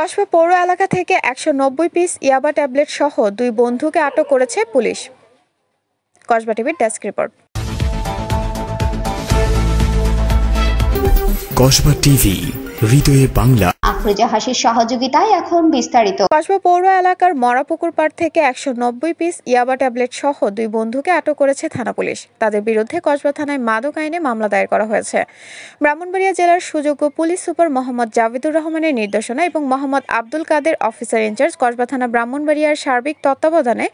কসবা পৌর এলাকা থেকে ১৯০ পিস ইয়াবা ট্যাবলেট সহ ২ বন্ধুকে আটক করেছে পুলিশ। কসবা টিভির ডেস্ক রিপোর্ট। কসবা টিভি, হৃদয়ে বাংলা। আফরোজা হাসির সহযোগিতায় এখন বিস্তারিত। কসবা পৌর এলাকার মরাপুকুর পাড় থেকে ১৯০ পিস ইয়াবা ট্যাবলেট সহ ২ বন্ধুকে আটক করেছে থানা পুলিশ। তাদের বিরুদ্ধে কসবা থানায় মাদক আইনে মামলা দায়ের করা হয়েছে। ব্রাহ্মণবাড়িয়া জেলার সুযোগ্য পুলিশ সুপার মোহাম্মদ জাভেদুর রহমানের নির্দেশনা এবং মোহাম্মদ আব্দুল কাদের অফিসার ইনচার্জ কসবা থানা ব্রাহ্মণবাড়িয়ার সার্বিক তত্ত্বাবধানে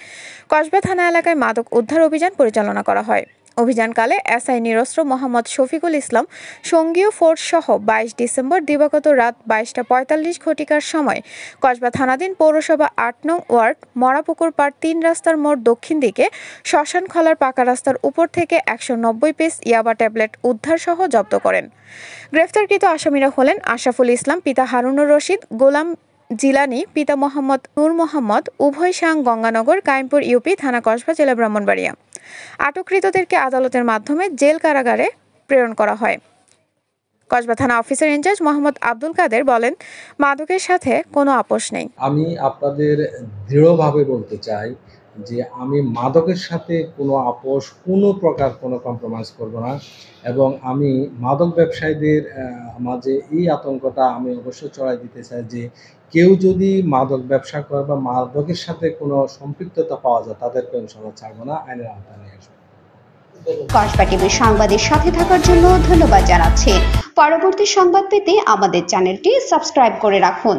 কসবা থানা এলাকায় মাদক উদ্ধার অভিযান পরিচালনা করা হয়। অভিযানকালে এসআই নিরস্ত্র মোহাম্মদ শফিকুল ইসলাম সঙ্গীয় ফোর্স সহ ২২ ডিসেম্বর দিবাগত রাত ২২টা ৪৫ ঘটিকার সময় কসবা থানাধীন পৌরসভা ৮ নং ওয়ার্ড মরাপুকুর পাড় ৩ রাস্তার মোড় দক্ষিণ দিকে শ্মশান খলার পাকা রাস্তার উপর থেকে ১৯০ পিস ইয়াবা ট্যাবলেট উদ্ধার সহ জব্দ করেন। গ্রেফতারকৃত আসামিরা হলেন আশরাফুল ইসলাম পিতা হারুনুর রশিদ, গোলাম জিলানি পিতা মোহাম্মদ নূর মোহাম্মদ, উভয় সাং গঙ্গানগর, কাইমপুর ইউপি, থানা কসবা, জেলা ব্রাহ্মণবাড়িয়া। আটককৃতদেরকে আদালতের মাধ্যমে জেল কারাগারে প্রেরণ করা হয়। কসবা থানা অফিসার ইনচার্জ মোহাম্মদ আব্দুল কাদের বলেন, মাদকের সাথে কোনো আপোষ নেই। আমি আপনাদের দৃঢ়ভাবে বলতে চাই যে আমি মাদকের সাথে কোনো আপোষ, কোনো প্রকার কোনো কম্প্রোমাইজ করব না, এবং আমি মাদক ব্যবসায়ীদের মাঝে এই আতঙ্কটা আমি অবশ্যই ছড়াই দিতে চাই যে কেউ যদি মাদক ব্যবসা করে বা মাদকের সাথে কোনো সম্পৃক্ততা পাওয়া যায় তাদেরকে ইনশাআল্লাহ ছাড়বো না, আইনের আওতায় নিয়ে আসবো। কসবা টিভির সংবাদের সাথে থাকার জন্য ধন্যবাদ জানাচ্ছি। পরবর্তী সংবাদ পেতে আমাদের চ্যানেলটি সাবস্ক্রাইব করে রাখুন।